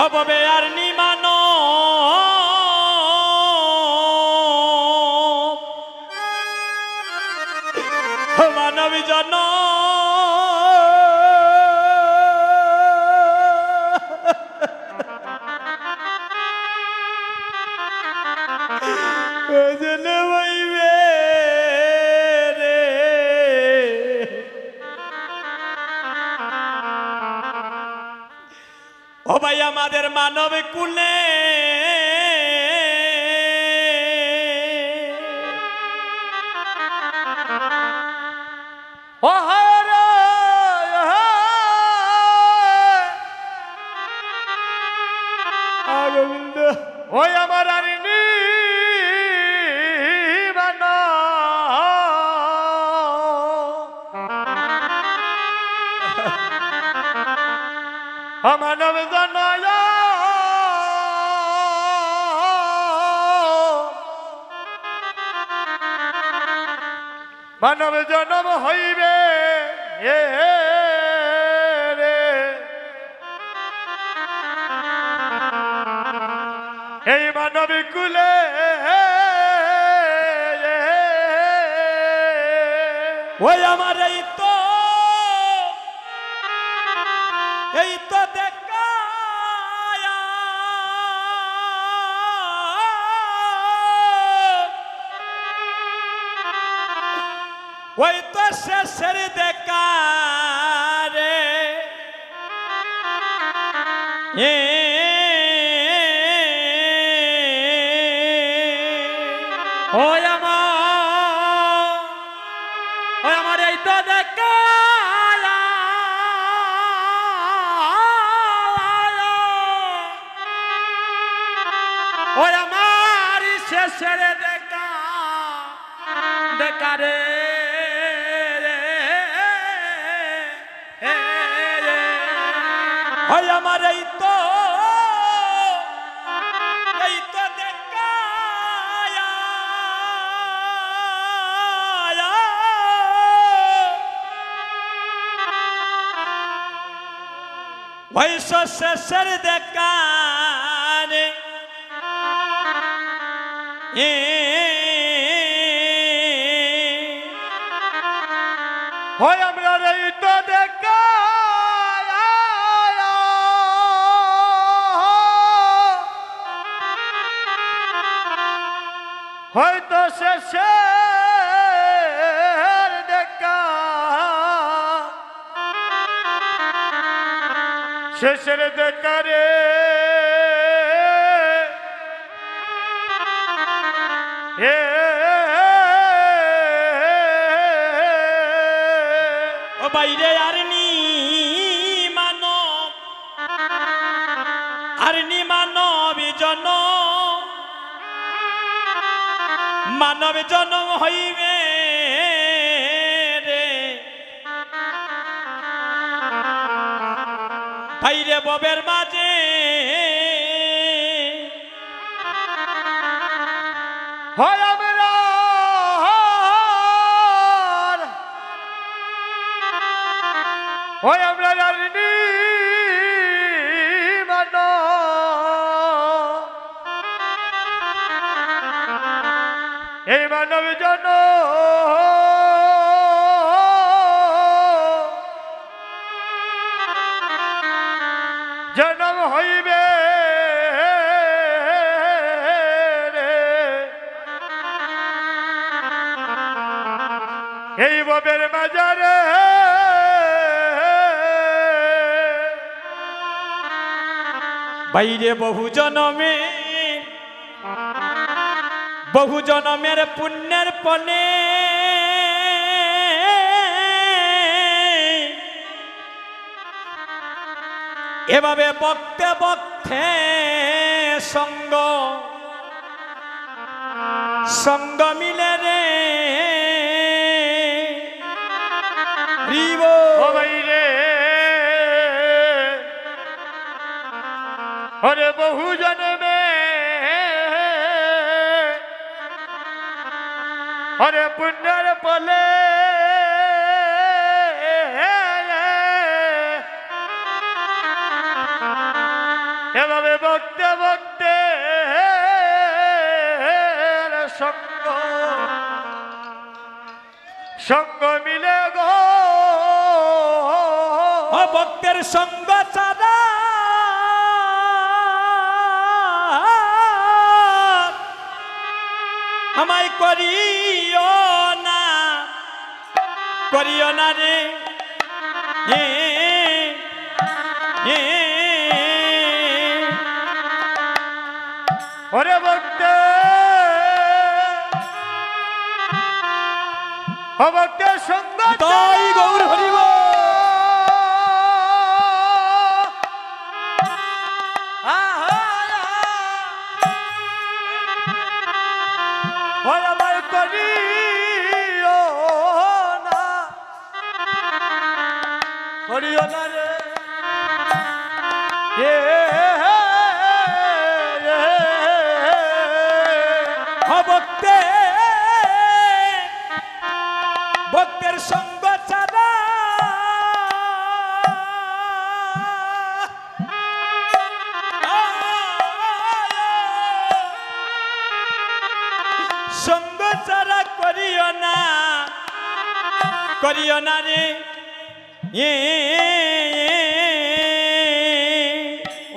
হববে আর নিমানো মানব জন ও ভাই আমাদের মানব কুলে ও গোবিন্দ ওই আমার আরিনি মানব জনয় মানব জনম হইবে এই মানব কুলে ওই আমার এই তো দেখা ওই তো শেষের দেখা রে ওই আমার এই তো দেখা ওই আমার শেষের দেখা দেখা রে ওই আমার এই তো দেখা ওই শেষের দেখা রে হয় আমরা এই তো দেখা হয়তো শেষের দেখা শেষের দেখা রে ও বাইরে আর নি মানব মানব জনম হইবে রে বাইরে ববের মাঝে হয় আমরা হয় আমরা জানি মানো এই মানব জন জনম হইবে এই ববের মাজারে বাইরে বহু জনমের পুণ্যের পনে এভাবে বক্তে বক্তে সঙ্গ মিলে রে বাইরে अरे बहु जन्मे अरे पुण्यर पले এভাবে বকতে বকতে সঙ্গ সঙ্গ মিলে গো ভক্তের সঙ্গ ছাড়া আমায় করিও না রে ওরে ভক্তে ভক্তের সঙ্গ তাই গৌর হরিব আমায় করিও না রে ভক্তের সঙ্গ ছাড়া সঙ্গ ছাড়া করিও না রে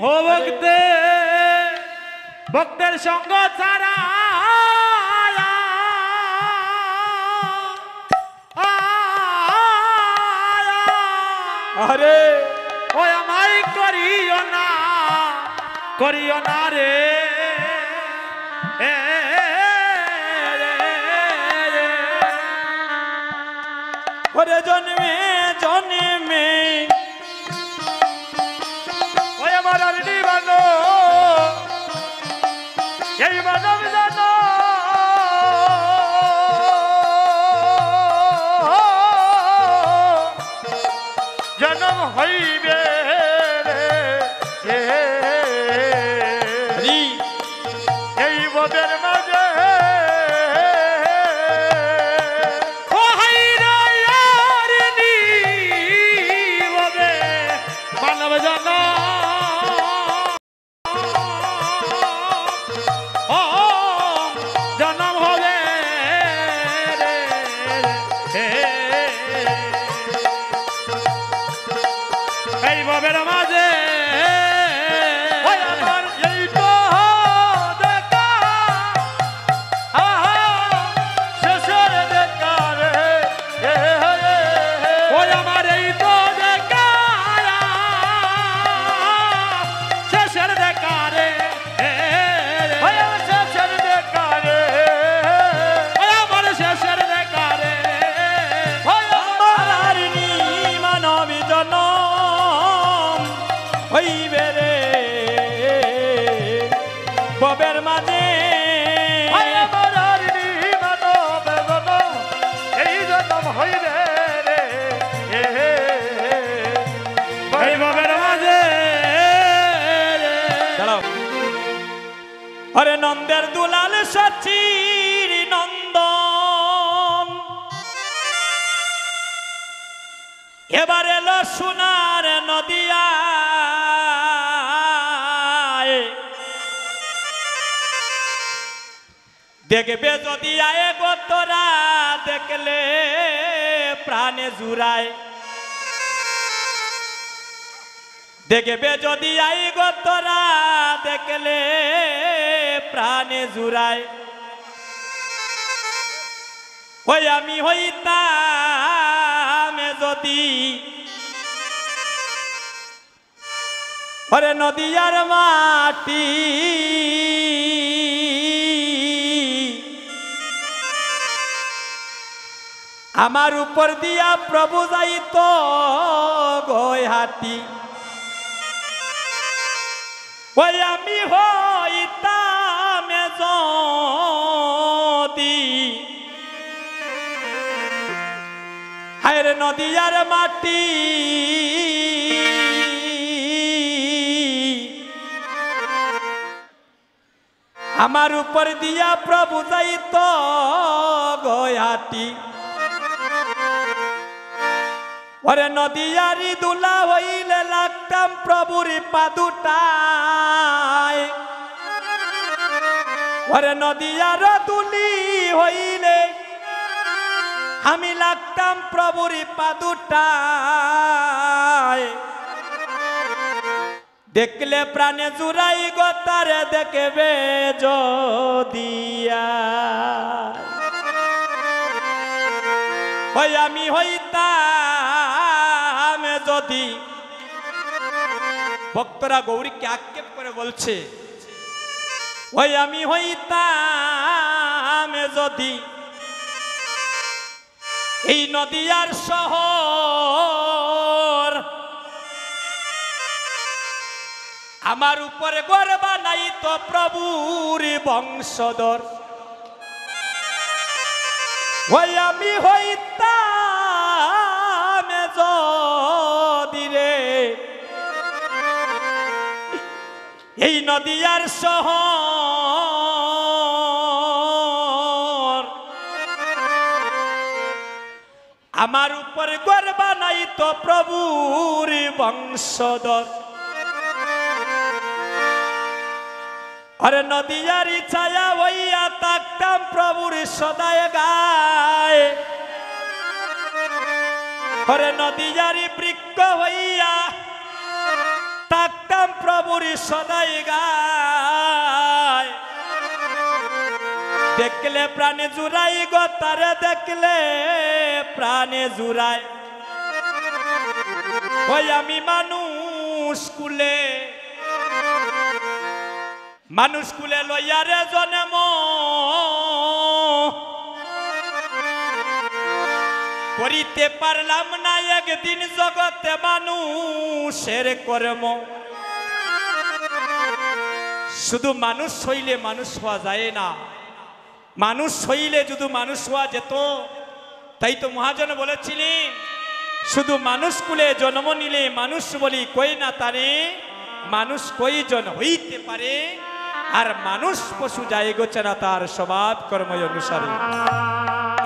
ও ভক্তের সঙ্গ ছাড়া আরে ও আমায় করিও না রে ওরে জন্মে জন্মে ওই আমার আরনি বানো এই মানব জানো জন্ম হইবে রে এই বদের মাঝে মানব জানো জন্ম হবে এই ববের মাঝে আমার এই তো দেখা শেষের দেখা রে ওই আমার এই তো দেখা শেষের দেখা রে শেষের দেখা রে আমার শেষের দেখা রে আমার মানবী জনম হইবে রে ববের মাঝে আমার মানব জনম এই জনম হইবে রে এই ববের মাঝে দাঁড়াও আরে নন্দের দুলাল সচির নন্দন এবার এলো সোনার নদিয়া দেখবে যদি আয়ে গো তোরা দেখলে প্রাণে জুড়ায় দেখবে যদি আই গো তোরা দেখলে প্রাণে জুড়ায় ওই আমি হইতাম যদি ওরে নদিয়ার মাটি আমার উপর দিয়া প্রভু যাইত গয়াতি ওই আমি হইতাম যদি হায়রে নদিয়ার মাটি আমার উপর দিয়া প্রভু যাইত গয়াতি ওরে নদিয়ারি দুলা হইলে লাগতাম প্রভুর পাদুটায় ওরে নদিয়ার দুলি হইলে আমি লাগতাম প্রভুর পাদুটায় দেখলে প্রাণে জুড়াই গতারে দেখবে যদিয়া ওই আমি হইতাম যদি ভক্তরা গৌরীকে আক্ষেপ করে বলছে ওই আমি হইতাম যদি এই নদিয়ার শহর আমার উপরে গর্ব নাই তো প্রভুর বংশধর ওই আমি হইতাম যদি রে এই নদিয়ার শহর আমার উপরে গর্ব নাই তো প্রভুর বংশধর अरे नदियारी छाया वैया ताकताम प्रभुर सदाय गाय अरे नदियारी वृक्ष वैया ताकताम प्रभुर सदाय गाय देखले प्राणे जुराई गो तारे देखले प्राणे जुराई ওই আমি মানুষ কুলে লইয়ারে জন্ম করিতে পারলাম না একদিন জগতে মানুষের কর্ম শুধু মানুষ হইলে মানুষ হওয়া যায় না মানুষ হইলে যদি মানুষ হওয়া যেত তাই তো মহাজন বলেছিলেন শুধু মানুষ কুলে জন্ম নিলে মানুষ বলি কই না তারে মানুষ কয়জন হইতে পারে আর মানুষ পশু যায় গোচরা তার স্বভাব কর্ম অনুসারে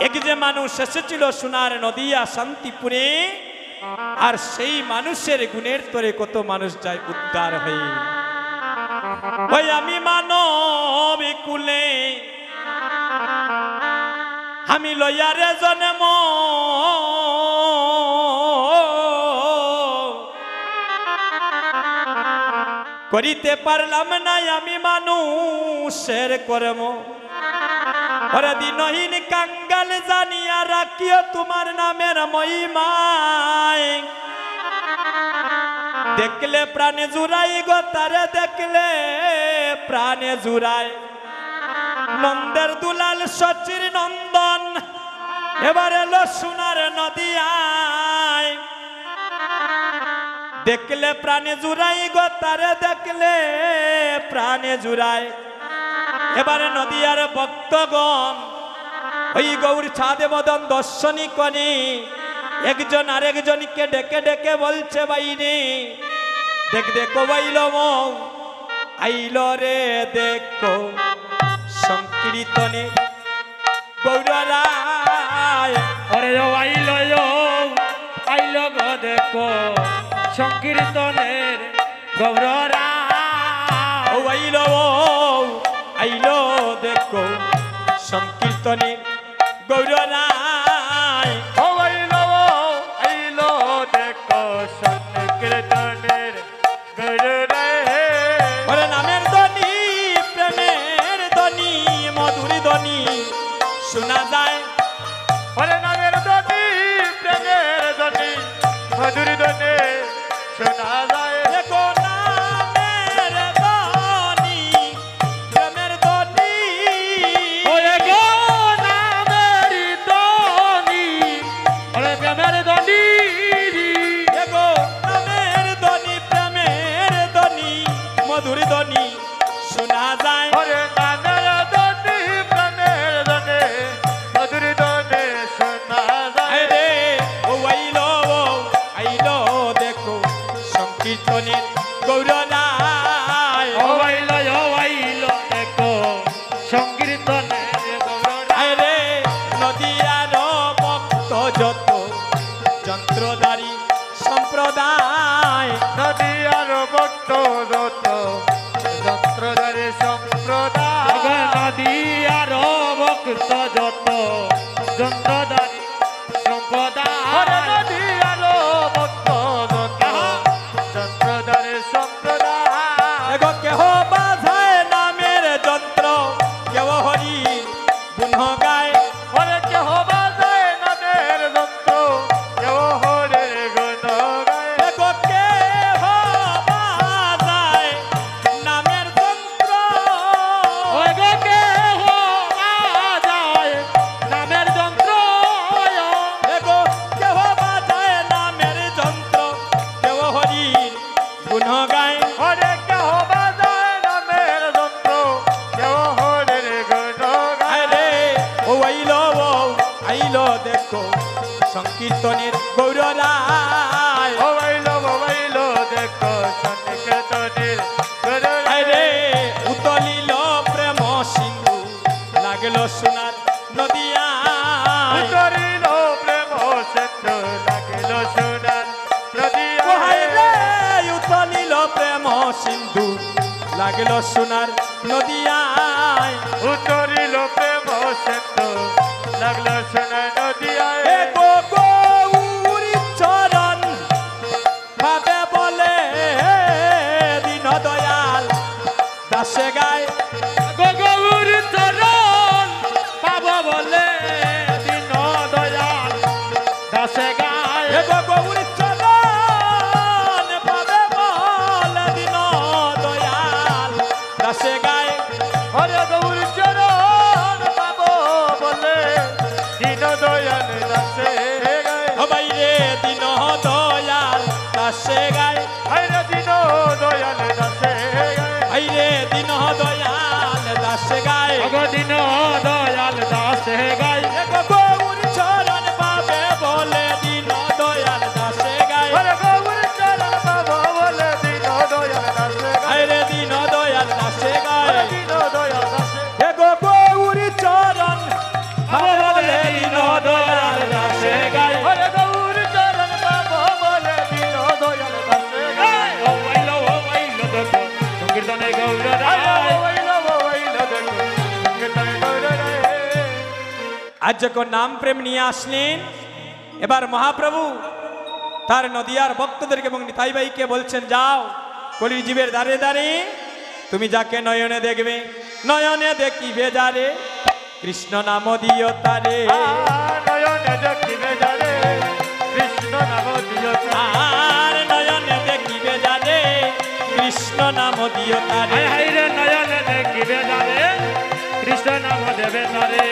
এক যে মানুষ এসেছিল সোনার নদিয়া শান্তিপুরে আর সেই মানুষের গুণের তরে কত মানুষ যায় উদ্ধার হয়ে ওই আমি মানব কুলে আমি লইয়ারে জন্ম করিতে পারলাম না আমি মানুষের কর্ম ওরে দিনহীন কাঙ্গাল জানিয়া রাখিও তোমার নামের মহিমায় দেখলে প্রাণে জুড়াই গো তারে দেখলে প্রাণে জুড়ায় নন্দের দুলাল সচির নন্দন এবার এলো সোনার নদিয়ায় দেখলে প্রাণে জুড়াই গো তারে দেখলে প্রাণে জুড়ায় এবারে নদিয়ার ভক্তগণ ওই গৌর ছাদে বদন দর্শনী করি একজন আরেকজনকে ডেকে ডেকে বলছে বাইরে দেখ দেখো বাইল আইল রে দেখো সংকীর্তনে গৌরায় ওরে আইল আইল গো দেখো সংকীর্তনের গৌররা আইল দেখো সংকীর্তনের গৌরায় আইল দেখো সংকীর্তনের গৌররা ওরে নামের ধ্বনি প্রেমের ধ্বনি মধুর ধ্বনি শোনা যায় ওরে নামের ধ্বনি প্রেমের ধ্বনি মধুর ধ্বনি শোনা যায় দেখো নামের ধ্বনি প্রেমের ধ্বনি ওরে গো নামের ধ্বনি ওরে প্রেমের ধ্বনি দেখো নামের ধ্বনি প্রেমের ধ্বনি মধুর ধ্বনি শোনা যায় ওরে নামের ধ্বনি প্রেমের ধ্বনি মধুর ধ্বনি শোনা যায় রে ও আইলো দেখো সংকীর্তনের গৌরনায় আইল দেখো সংকীর্তনের গৌররা রে নদিয়ার ভক্ত যত যন্ত্রধারী সম্প্রদায় নদী আর ভক্ত যত যন্ত্রদারি সম্প্রদায় নদী আর ভক্ত যত যন্ত্রদারি সম্প্রদায় এগো কেহ বাজায় নামের যন্ত্র কেহ হরি গুণ গায় ওরে কেহ বাজায় নামের যন্ত্র কেহ হরে গুণ গায় এগো কেহ বাজায় নামের যন্ত্র ওই গো কেহ বাজায় নামের যন্ত্র এগো কেহ বাজায় নামের যন্ত্র কেহ হরি গুণ গায় ওরে কেহ বাজায় নামের যন্ত্র কেহ হরে গুণ গায় আরে ও আইলো দেখো সংকীর্তনের গৌররায় মোবাইল দেখো সন্নিকেতনের আরে উতলিল প্রেম সিন্ধু লাগলো সোনার নদিয়া উতরিল প্রেম সেতু লাগিল সোনার নদিয়া রে উতলিল প্রেম সিন্ধু লাগলো সোনার নদিয়ায় উতরিল প্রেম সেতু লাগলো সোনার নদিয়ায় এ গো গৌরী চরণ ভাবে বলে দীন দয়াল দাসে গায় গৌর চরণ পাব বলে দিন দয়াল দাসে গায় এ গো গৌরী চরণ ভাবে বলে দীন দয়াল দাসে গায় হরে গৌর চরণ পাব বলে দিন দয়াল দাসে গায় ও বাইরে দীন দয়াল দাসে গায় হরে দিন দয়াল দাসে গায় আইরে দীন দয়াল দাসে গায় দিন দয়াল দাসে গায় এ গো গৌরী চরণ ভাবে বলে দীন দয়াল দাসে গায় হরে গৌর চরণ পাব বলে দিন দয়াল দাসে গায় আইরে দীন দয়াল দাসে গায় হরে দিন দয়াল দাসে এ গো গৌরী চরণ ভাবে বলে দীন দয়াল দাসে গায় হরে গৌর চরণ পাব বলে দিন দয়াল দাসে গায় ও ওইলো দেখো সংকীর্তনে গৌর রায় আজ যখন নাম প্রেম নিয়ে আসলেন এবার মহাপ্রভু তার নদিয়ার ভক্তদেরকে এবং নিতাই ভাইকে বলছেন যাও কলির জীবের দ্বারে দ্বারে তুমি যাকে নয়নে দেখবে নয়নে দেখিবে যারে কৃষ্ণ নাম দিও তারে নয়নে দেখিবে যারে কৃষ্ণ নাম দিও আর নয়নে দেখিবে যারে কৃষ্ণ নাম দিও তারে হাই রে নয়নে দেখিবে যারে কৃষ্ণ নাম দেবে তারে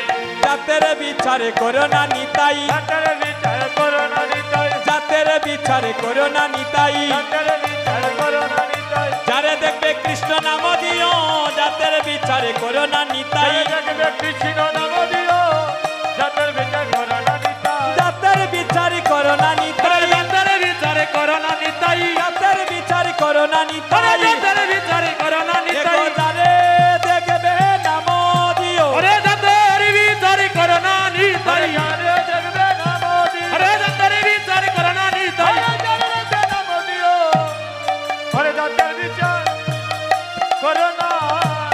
জাতের বিচারে করোনা নিতাই জাতের বিচার করোনা নিতাই জাতের বিচারে করোনা নিতাই জাতের বিচার করোনা নিতাই যারে দেখবে কৃষ্ণ নাম দিও জাতের বিচারে করোনা নিতাই দেখবে কৃষ্ণ নাম দিও জাতের বিচার করোনা নিতাই জাতের বিচারে করোনা নিতাই জাতের বিচারে করোনা নিতাই জাতের বিচারে করোনা নিতাই জাতের বিচারে করোনা নিতাই দেখো যারে দেখবে নাম দিও ওরে জাতের বিচারে করোনা নিতাই যারে দেখবে নাম দিও ওরে জাতের বিচারে করোনা নিতাই যারে দেখবে নাম দিও হরে জাতের বিচার করোনা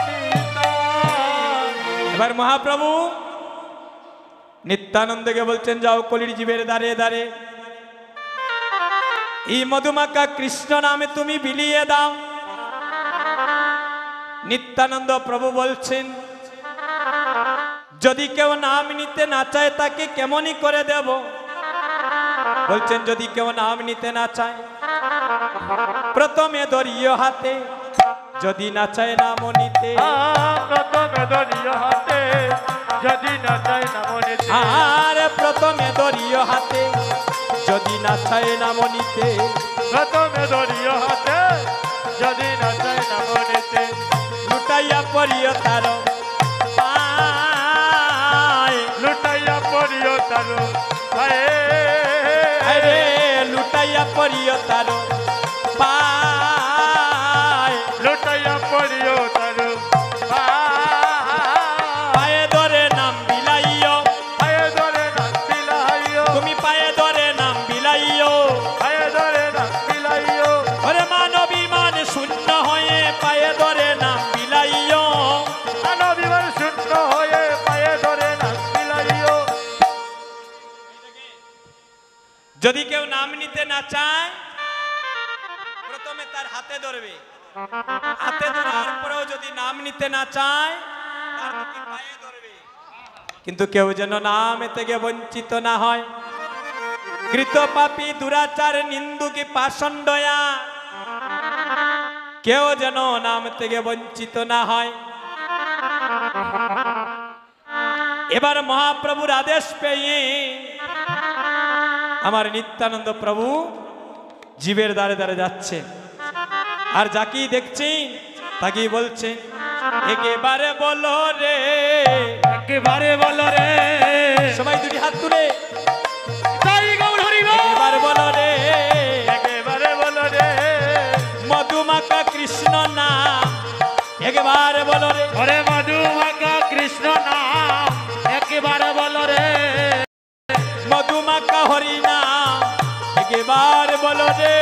নিতাই এবার মহাপ্রভু নিত্যানন্দকে বলছেন যাও কলির জীবের দ্বারে দ্বারে এই মধুমাকা কৃষ্ণ নামে তুমি বিলিয়ে দাও নিত্যানন্দ প্রভু বলছেন যদি কেউ নাম নিতে না চায় তাকে কেমনই করে দেব বলছেন যদি কেউ নাম নিতে না চায় প্রথমে ধরিও হাতে যদি না চায় নাম নিতে প্রথমে ধরিও হাতে যদি না চাই নাম নিতে আর প্রথমে ধরিও হাতে যদি না চায় নাম নিতে প্রথমে ধরিও হাতে যদি না চাই নাম নিতে লুটাইয়া পড়িও তার পায় লুটাইয়া পড়িও তারু আরে লুটাইয়া পড়িও তার পায় লুটাইয়া পড়িও তারু পায়ে ধরে নাম বিলাইও পায়ে ধরে না পিলাইও তুমি পায়ে ধরে নাম বিলাইও পায়ে ধরে না পিলাইও ওরে মানবী মান শূন্য হয়ে পায়ে ধরে নাম বিলাইও যদি কেউ নাম নিতে না চায় প্রথমে তার হাতে ধরবে, হাতে ধরার পরেও যদি নাম নিতে না চায় তার দুটি পায়ে ধরবে। কিন্তু কেউ যেন নাম থেকে বঞ্চিত না হয়। কৃত পাপী দুরাচার নিন্দুকি পাষণ্ডয়া, কেউ যেন নাম থেকে বঞ্চিত না হয়। এবার মহাপ্রভুর আদেশ পেয়ে আমার নিত্যানন্দ প্রভু জীবের দ্বারে দ্বারে যাচ্ছে, আর যাকেই দেখছি তাকেই বলছে একেবারে বলো রে, একেবারে বলো রে। সবাই দুটি হাত তুলে তাই গৌর হরি বল। একেবারে বলো রে, একেবারে বলো রে, মধুমাখা কৃষ্ণ নাম একেবারে বলো রে। ওরে মধুমাখা কৃষ্ণ নাম একেবারে বলো রে। মধুমাখা হরি নাম একেবারে বলো রে।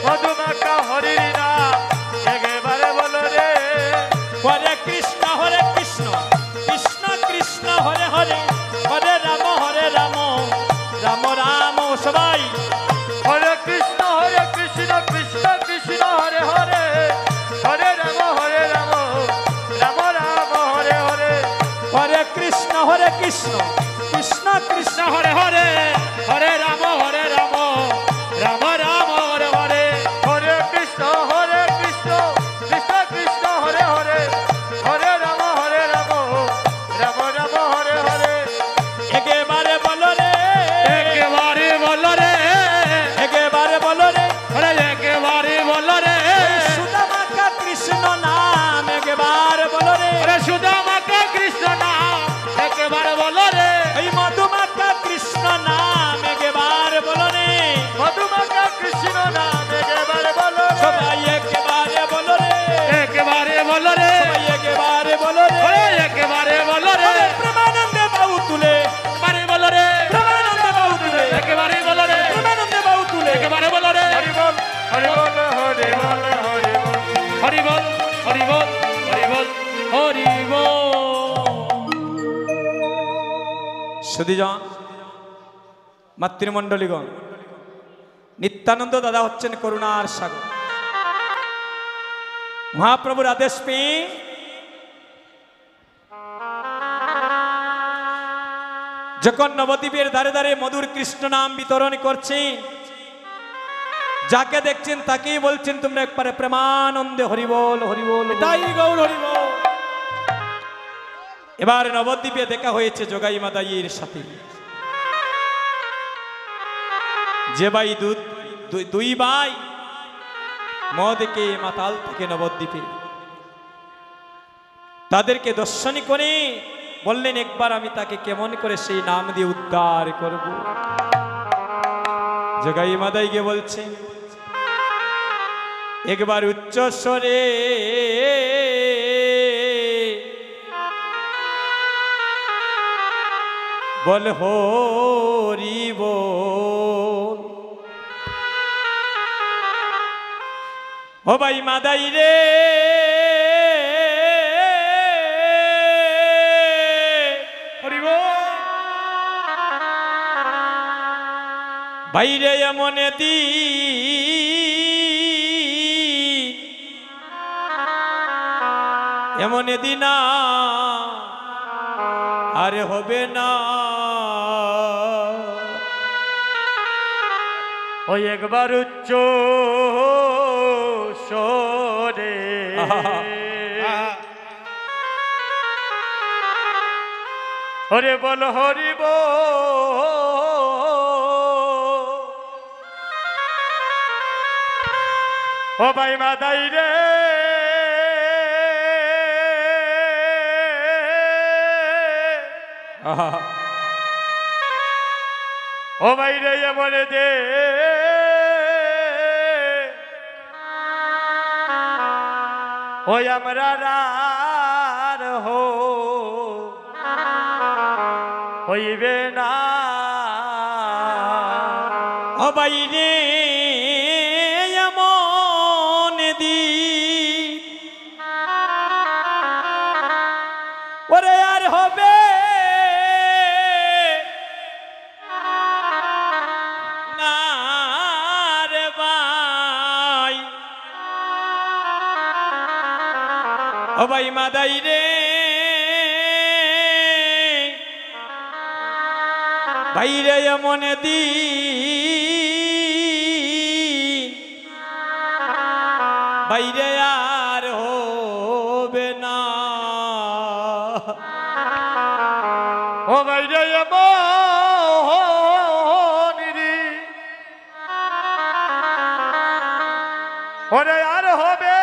মধুমাখা হরির নাম একেবারে বলো রে। হরে কৃষ্ণ কৃষ্ণ কৃষ্ণ হরে হরে, হরে রাম রাম রাম। সবাই হরে কৃষ্ণ কৃষ্ণ কৃষ্ণ হরে হরে, হরে রাম রাম রাম হরে হরে। হরে কৃষ্ণ কৃষ্ণ কৃষ্ণ কৃষ্ণ হরে হরে, হরে রাম রাম রাম হরে হরে। হরে কৃষ্ণ কৃষ্ণ কৃষ্ণ হরে হরে, হরে রাম রাম রাম হরে হরে। একেবারে বলো রে, একেবারে বলো রে, একেবারে বলো রে। ওরে একেবারে বলো রে। সুদামাখা কৃষ্ণ নাম একেবারে বলো রে। ওরে সুদামাখা কৃষ্ণ নাম একেবারে বলো রে। এই মধুমাখা কৃষ্ণ নাম একেবারে বলো রে। মধুমাখা কৃষ্ণ নাম একেবারে বলো রে। সবাই একেবারে বলো রে, একেবারে বলো রে। সবাই একেবারে বলো রে। ওরে একেবারে বলো রে। ওরে প্রেমানন্দে বাহু তুলে, একেবারে বলো রে। প্রেমানন্দে বাহু তুলে, একেবারে বলো রে। প্রেমানন্দে বাহু তুলে। একেবারে বলো রে। হরি বল হরি বল হরি বল হরি বল। হরি বল হরি বল হরি বল হরি বল। সুধীজন মাতৃমণ্ডলীগণ, নিত্যানন্দ দাদা হচ্ছেন করুণার সাগর। মহাপ্রভুর আদেশ পেয়ে যখন নবদ্বীপের ধারে ধারে মধুর কৃষ্ণ নাম বিতরণ করছি, যাকে দেখছেন তাকেই বলছেন তোমরা একবারে প্রেমানন্দে হরিবল হরিবল। তাই গৌর হরিবল। এবার নবদ্বীপে দেখা হয়েছে যোগাই মাদাইয়ের সাথে। যে ভাই দুই ভাই মদকে মাতাল থেকে নবদ্বীপে, তাদেরকে দর্শনী করে বললেন একবার আমি তাকে কেমন করে সেই নাম দিয়ে উদ্ধার করব। যোগাই মাদাইকে বলছেন একবার উচ্চ স্বরে বল হরি বল। ও ভাই মাদাই রে, হরি বল। বাইরে এমন দিন এমন দিনা আরে হবে না। ওই একবার উচ্চ স্বরে হরে বল হরি বল। ও ভাই মাদাই রে, ও ভাই রে এমন দে ওই আমরা রার হইবে না। ও বাইরে এমন দিন ওরে আর হবে না। ও ভাই মাদাই রে বাইরে এমন দিন বাইরে আর হবে না ও বাইরে এমন দিন ওরে আর হবে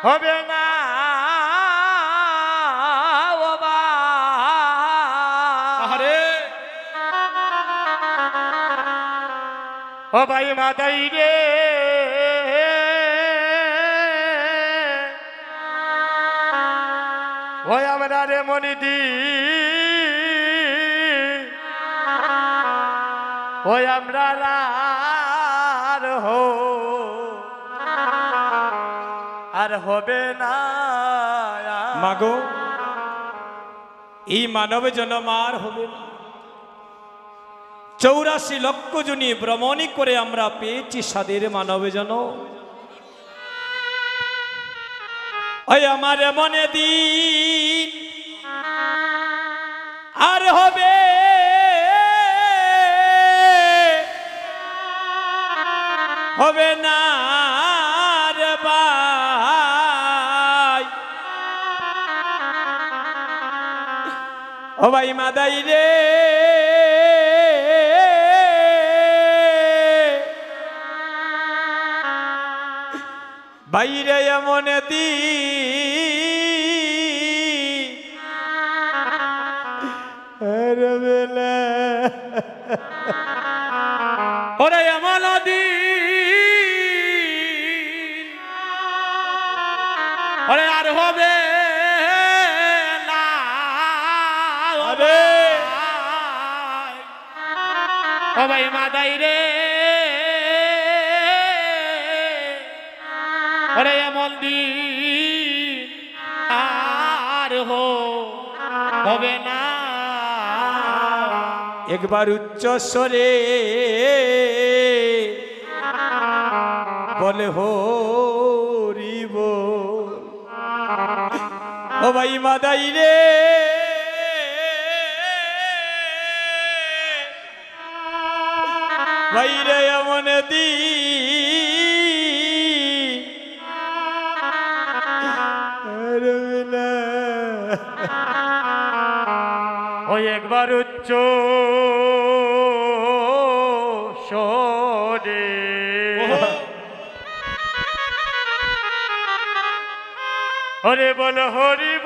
হবে না ও আরে ও ভাই মাদাই রে ওই আমরা রে মনিদি ওই আমরা আর হবে না মাগো এই মানব জন্ম আর হবে না 84 লক্ষ জনী ভ্রমণই করে আমরা পেয়েছি স্বাদের মানব জন্ম ওই আমার মনে দিন আর হবে হবে না রে ভাই ও ভাই মাদাই রে বাইরে এমন দিন ওরে এমন দিন ওরে আর হবে না আরে ও ভাই মাদাই রে ওরে এমন দিন আর হবে না একবার উচ্চ স্বরে বলে হরিব ও ভাই মাদাই রে বাইরে এমন দিন ওই একবার উচ্চ সরে হরে বল হরিব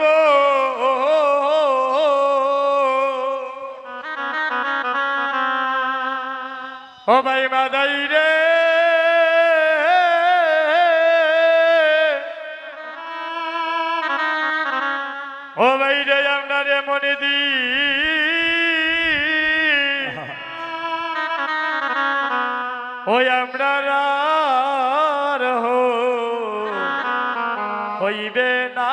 ও ভাই মাদাই রে ও ভাই রে আমরা রে মনে দি ওই আমরা হইবে না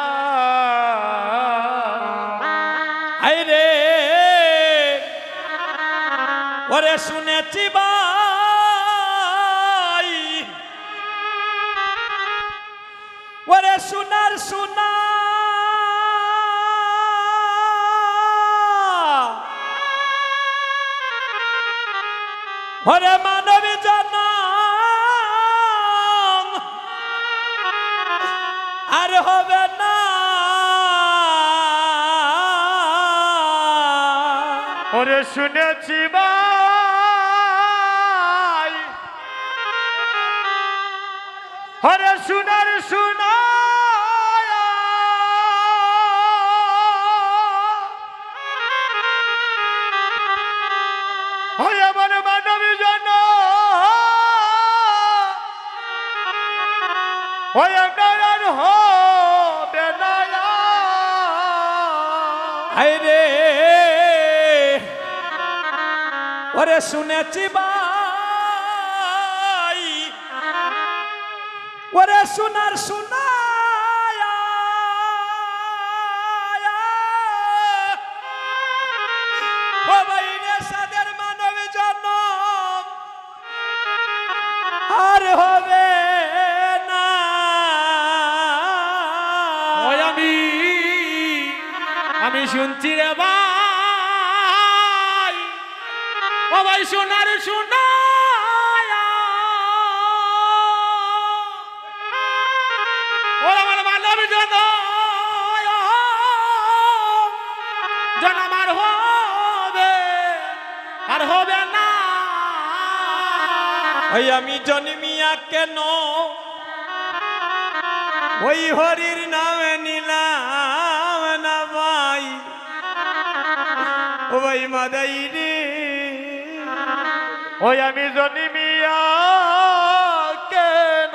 আই রে ওরে শুনেছি ভাই ওরে সোনার সোনা ওরে মানবী জনম আর হবে না ওরে শুনেছি ভাই ওরে সোনার সোনা ওই আমার মানবী জন ওই আপনার আর হবে না আই রে ওরে শুনেছি ভাই ওরে সোনার সোনা ও ভাই রে সাদের মানবী জনম শুনছি রে ভাই ও ভাই সোনার সোনা ও আমার মানব জন আমার হবে আর হবে না ওই আমি জন্মিয়া কেন ওই হরির নামে নিলাম না ভাই ও ভাই মাদাই রে ওই আমি জন্মিয়া কেন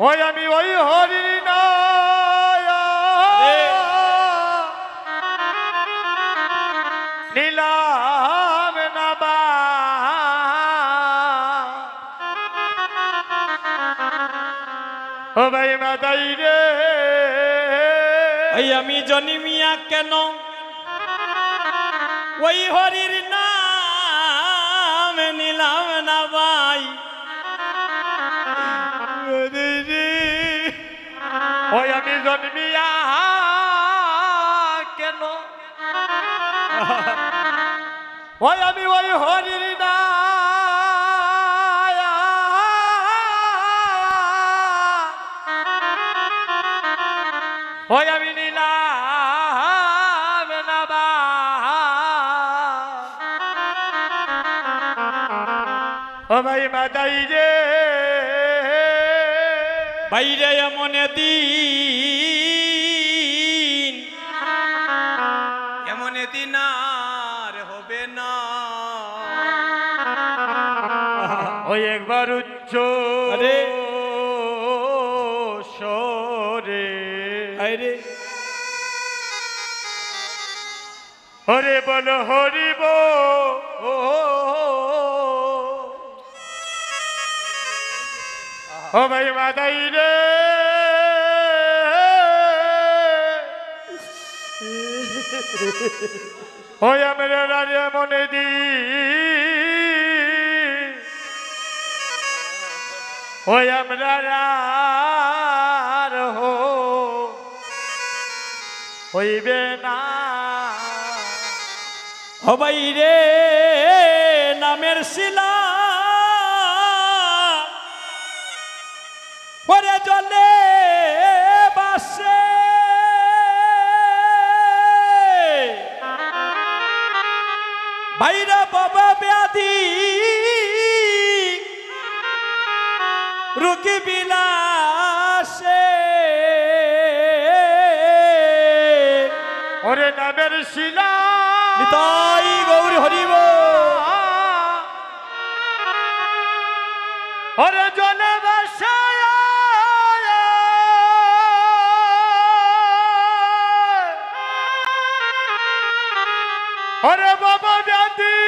ওই আমি ওই হরির নিলাম না বা ও ভাই মাদাই রে ওই আমি জন্মিয়া কেন ওই হরির নাম নিলাম না ভাই ওই আমি জন্মিয়া কেন ওই আমি ওই হরির না ওই আমি নিলাম না বা ও ভাই মাদাই রে বাইরে এমন দিন এমন দিন আর হবে না ওই একবার উচ্চ আরে সরে আরে হরে বল হরিব ও ভাই মাদাই রে ওই আমরা রাজা মনে দি ওই আমরা হো হইবে না হবাই রে নামের শিলা পরে জলে বাসে ভাইরা বাবা ব্যাধি রুকি বিলাসে ওরে নামের শিলা নিতাই গৌরী হরিব ওরে জলে বাসায় ওরে বাবা ব্যাধি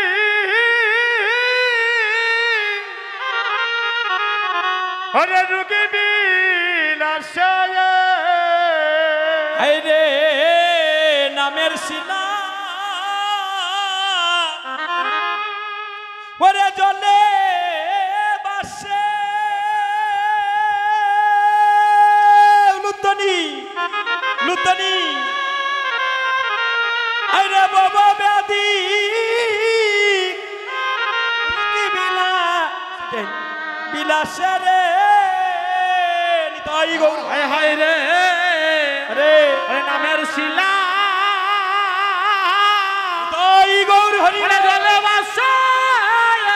ওরে রুগী বিলাসায় রে নামের শিলা ওরে জলে বাসে লুতনি লুতনি আরে বাবা ব্যাধি বিলাসে রে নিতাই গৌর হায় হায় রে রে ওরে নামের শিলা তাই গৌর হরি ওরে জলে বাসায়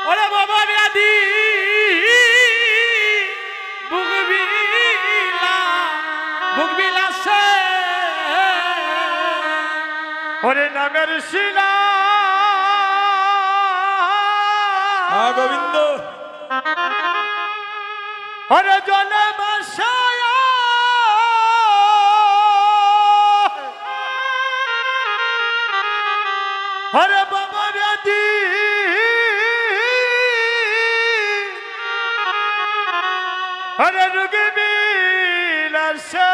ওরে বাবা ব্যাধি বুকবিলাসে ওরে নামের শিলা গোবিন্দ ওরে জলে বাসায় ওরে বাবা ব্যাধি ওরে রুগী বিলাসে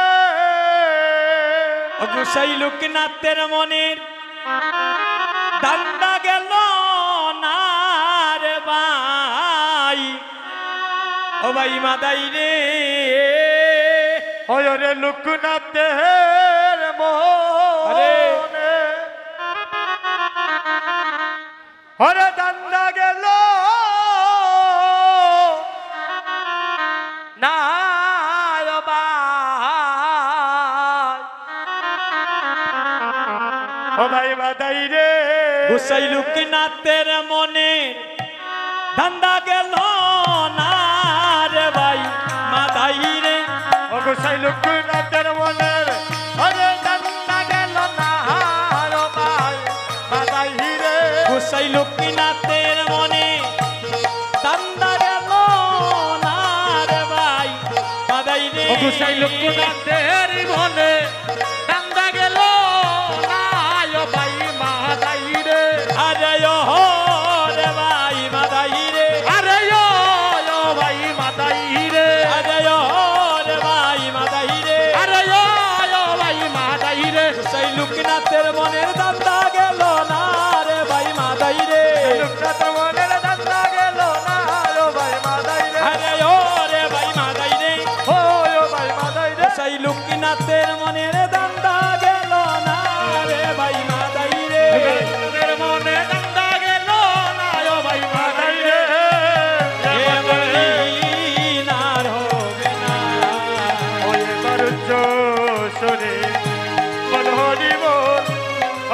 অগুসাই লোকনাথের মনের দান্দা গেল না রে বা ও ভাই মাদাই রে ওরে লোকনাথের আরে। মনে ওরে দান্দা গেল না ও ভাই বাদাই রে গোসাই লোকনাথের মনে ধান্দা গেল না রে ভাই মাদাই রে ও গোসাই লোকনাথের মনের ওরে দান্দা গেল না ও ভাই বাদাই রে গোসাই লোকনাথের মনে ধান্দা গেল না রে ভাই মাদাই রে ও গোসাই লোকনাথের মনে দান্দা গেল না ও ভাই মাদাই রে আরে ও রে ভাই মাদাই রে আরে ও ভাই মাদাই রে আরে ও রে ভাই মাদাই রে আরে ও ভাই মাদাই রে গোসাই লোকনাথের মনের ধান্দা গেল না রে ভাই মাদাই রে লোকনাথের মনের দান্দা গেল না ও ভাই বাদাই রে আরে ও রে ভাই মাদাই রে ও ভাই বাদাই রে গোসাই লোকনাথের মনের ধান্দা গেল না রে ভাই মাদাই রে লোকনাথের মনে দান্দা গেল না ও ভাই মাদাই রে এ মদিন আর হবে না ওই বারুচ্চ সরে মনোহরি মন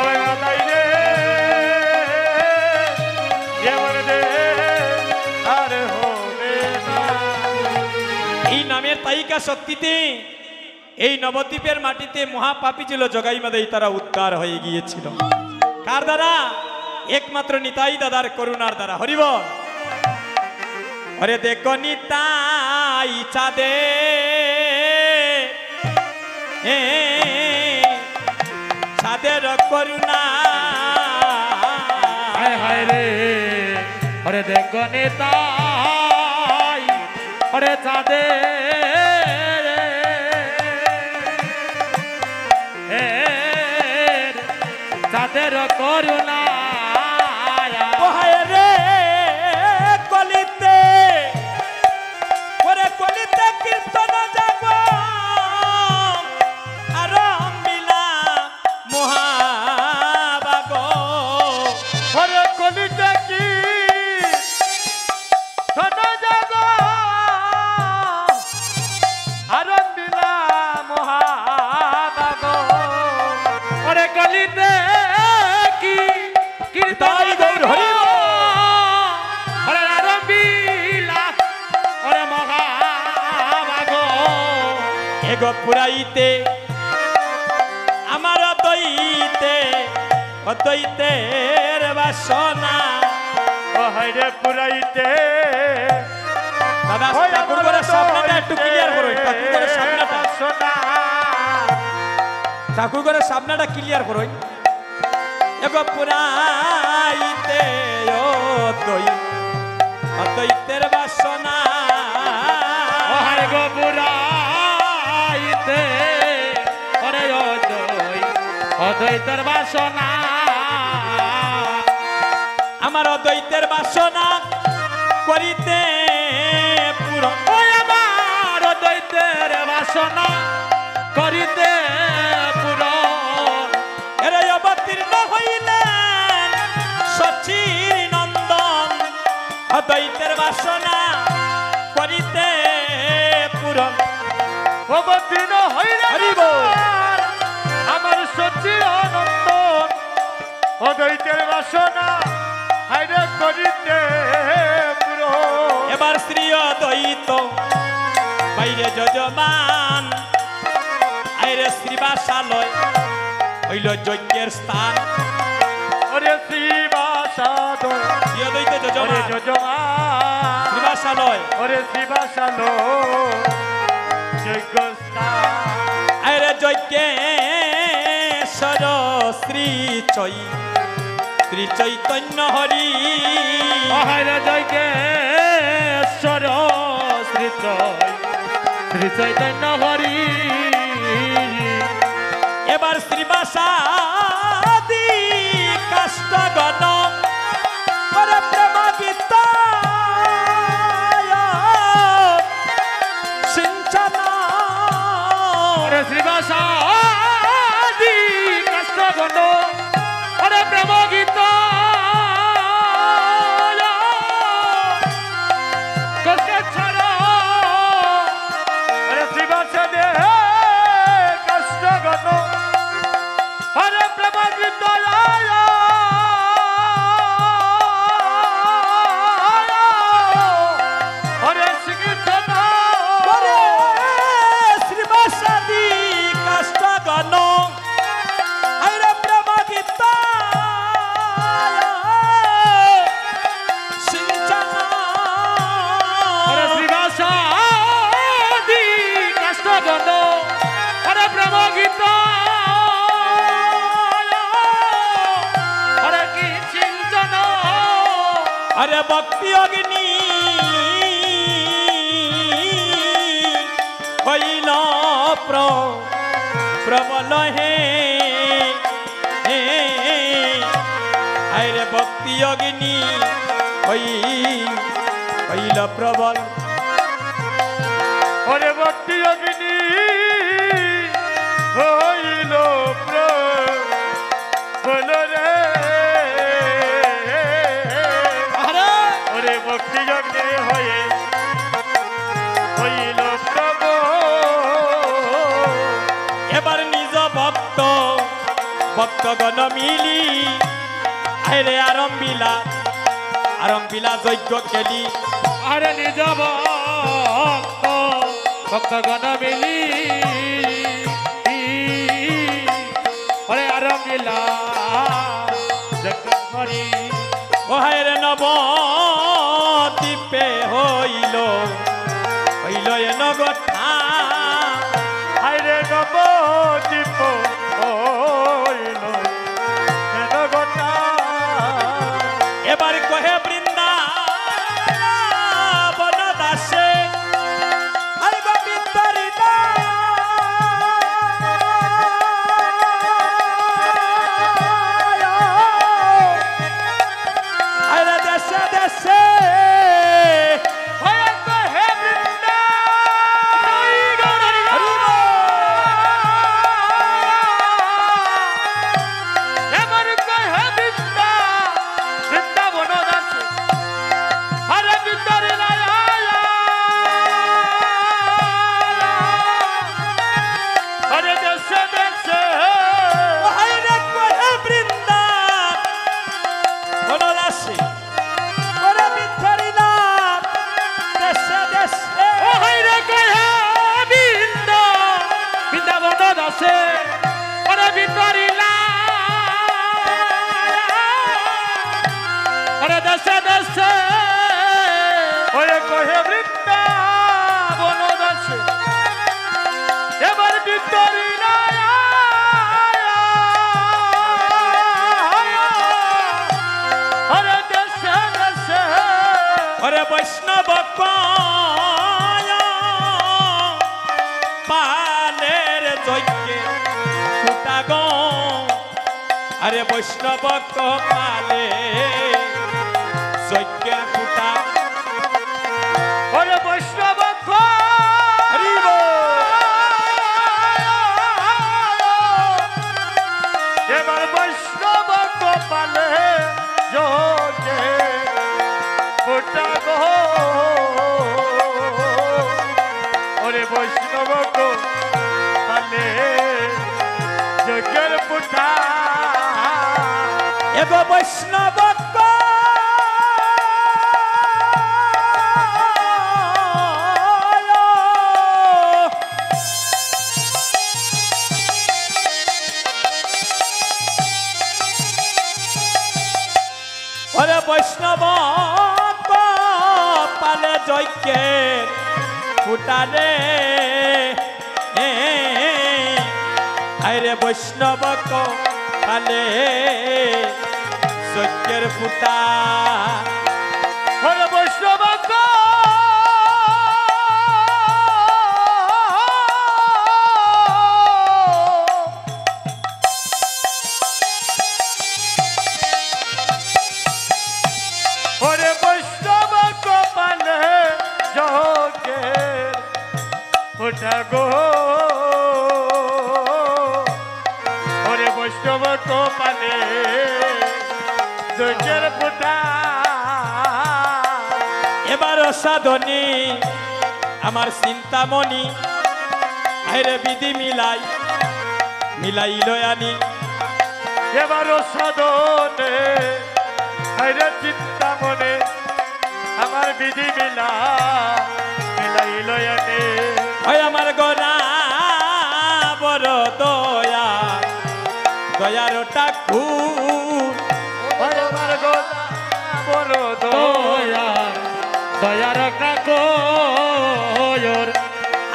ওই বাদাই রে যেমন দে আর হবে না এই নামের তাইকা শক্তিতে এই নবদ্বীপের মাটিতে মহাপাপী ছিল জগাই মাদাই তারা উদ্ধার হয়ে গিয়েছিল কার দ্বারা একমাত্র নিতাই দাদার করুণার দ্বারা হরিবল আরে দেখো নিতাই চাঁদে এ চাঁদের করুণা হায় হায় রে ওরে দেখো নেতাই ওরে চাঁদে চাঁদের করুণা ওহায় রে কলিতে ওরে কলিতে কীর্তন যাব আর মিলা মহাবাগ ওরে কলিতে কি ধন জাগ আরম্বিলা মহাবাগ ওরে গলিতে কি কীর্তন তাই গৌর হরি ওরে আরম্বিলা ওরে মহাভাগ এগো পুরাইতে আমার দইতে অদ্বৈতের বাসনা ও হাইরে পুরাইতে দাদা ওই ঠাকুর আমার করে সামনেটা একটু দইতে ক্লিয়ার করো ঠাকুর করে সামনেটা সোনা ঠাকুর করে সামনেটা ক্লিয়ার করো এগো পুরাইতে ও দই অদ্বৈতের বাসনা ওহায় গো বুড়াইতে ওরে অদ্বৈতর বাসনা আমার অদ্বৈতের বাসনা করিতে পুরো ওই আমার অদ্বৈতের বাসনা করিতে পুরো এর অবতীর্ণ হইলেন সচির নন্দন অদ্বৈতের বাসনা করিতে পূরণ অবতীর্ণ হইলে হরি বল। আমার সচির আনন্দ অদ্বৈতের বাসনা হাইরে করিতে পুরো এবার শ্রী অদ্বৈত বাইরে যজমান আইরে শ্রীবাসালয় হইল যজ্ঞের স্থান ওরে শ্রীবাসাদয় শ্রী অদ্বৈত ওরে যজমান যজমা শ্রীবাসালয় ওরে শ্রীবাসালো যজ্ঞ আইরে যজ্ঞেশ্বর শ্রী চৈতন্য হরি অহায় জয়কেশ্বর শ্রী চৈতন্য হরি এবার শ্রীবাসাদি কাষ্টগণ পরে প্রেম গীত শ্রীবাসাদি কষ্ট গণ ওরে প্রেম গীত কষ্ট ছাড়া আরে শ্রীবাসা দে কষ্ট গণ আরে প্রেম গীত আরে শ্রীকৃষ্ণ ওরে শ্রীবাসাদি কষ্ট গণ আইরে প্রেম গীত সিঞ্চন ওরে শ্রীবাসাদি কষ্ট গণ ওরে প্রেম গীত ওরে কি চিন্তন अरे भक्ति अग्नि हईल प्रबल हे अरे भक्ति अग्नि हईल प्रबल ওরে ভক্তি অগ্নি হইল প্রবল রে अरे ওরে ভক্তি অগ্নি হইল প্রভু এবার নিজ ভক্ত ভক্তগণ মিলি আরে আরম্বিলা যজ্ঞ কেলি আরে নিজ ভক্ত ভক্তগণ মিলি ওরে আরঙ্গিলা যজ্ঞ করি ওহাইর নবদ্বীপে হইল এ নগঠা আইরে নবদ্বীপ হইল এন গোটা এবার কহে বৃন্দাবন দাসে আরে গোবিন্দরি আরে দেশে দেশে হয়ে কহে বৃন্দা এবার কহে বৃন্দা বৃন্দাবন দাসে আরে ভিতরে আরে দেশে দেশে ওহাইরে কহে বৃন্দাবন দাসে ওরে মিথ্যারিলা দেশে দেশে ও হাইরে কহে বৃন্দাবন দাসে ওরে ভিতরিলা ওরে দেশে দেশে ওরে কহে বৃন্দাবন দাসে এবার ভিতরে আরে দেশে দেশে ওরে বৈষ্ণব পালের যজ্ঞে ফুটা গ আরে বৈষ্ণব পালে যজ্ঞে ফুটা ওরে বৈষ্ণব হরিব এবার বৈষ্ণব কপালে যোগে ফোটা গো ওরে বৈষ্ণব কপালে যোগের ফুটা এগো বৈষ্ণব ওরে বৈষ্ণব পালে যজ্ঞের ফুটালে আইরে বৈষ্ণব পালে যজ্ঞের ফুটা ওরে বৈষ্ণব ওরে বৈষ্ণব কপালে যোগের ওঠা গো সাধনী আমার চিন্তামণি আইরে বিধি মিলাই মিলাই লয়ানি এবারও সাধনে আইরে চিন্তা মনে আমার বিধি মিলাই লয়ানে ওই আমার গনা বড় দয়া দয়ার ঠাকুর ওই আমার গোনা বড় দয়া দয়ার কাকর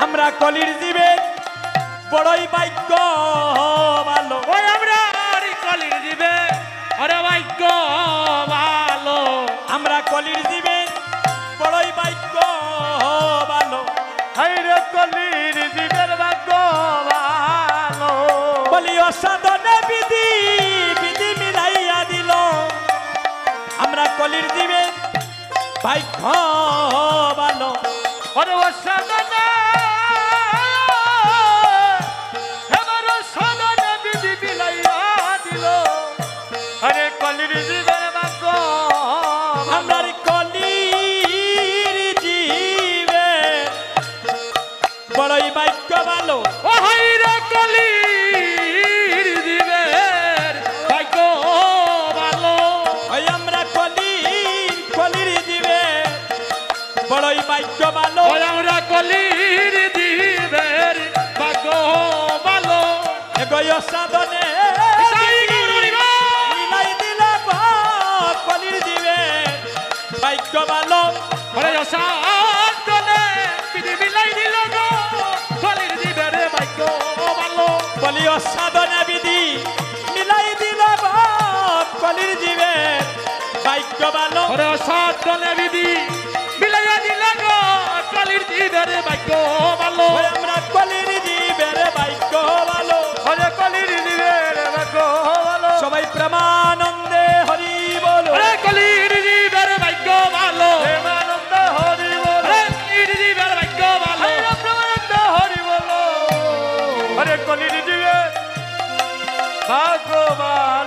আমরা কলির জীবে বড়ই ভাগ্য ভালো ওই আমরা কলির দিবে আরে ভাগ্য ভালো আমরা কলির জীবে বড়ই ভাগ্য ভালো হাইরে কলির জীবের ভাগ্য ভালো বলি অসাধনে বিধি বিধি মিলাইয়া দিল আমরা কলির জীবে ভাগ্য ভালো ওরে সাধনা এবারও সাধনে বিধি মিলাইয়া দিল আরে কলির জীবের ভাগ্য আমরা কলির জীবে বড়ই ভাগ্য ভালো ও হাইরে কলির দিবে ভাগ্য ভালো ওই আমরা কলির জীবে বড়ই ভাগ্য ভালো ওই আমরা কলির দিবে ভাগ্য ভালো এগোয় সাধনে তাই গৌরীবা মিলাই দিল কলির দিবে ভাগ্য ভালো ওরে সাধনে বিধি মিলাই দিল গো কলির দিবে রে ভাগ্য ভালো বলি সাধনে বিধি মিলাই দিল কলির দিবে ভাগ্য ভালো ওরে সাধনে বিধি মিলাইয়া দিল গো কলির দিবে রে ভাগ্য ভালো ওই আমরা কলির দিবে ভাগ্য ভালো ওরে কলির জীবের ভাগ্য ভালো সবাই প্রেমানন্দে হরি বলো ওরে কলির দিবে রে ভাগ্য ভালো প্রেমানন্দ হরি বল ওরে কলির দিবে রে ভাগ্য ভালো হাইরে প্রেমানন্দ হরি বল আরে কলির জীবের ভাগ্য ভালো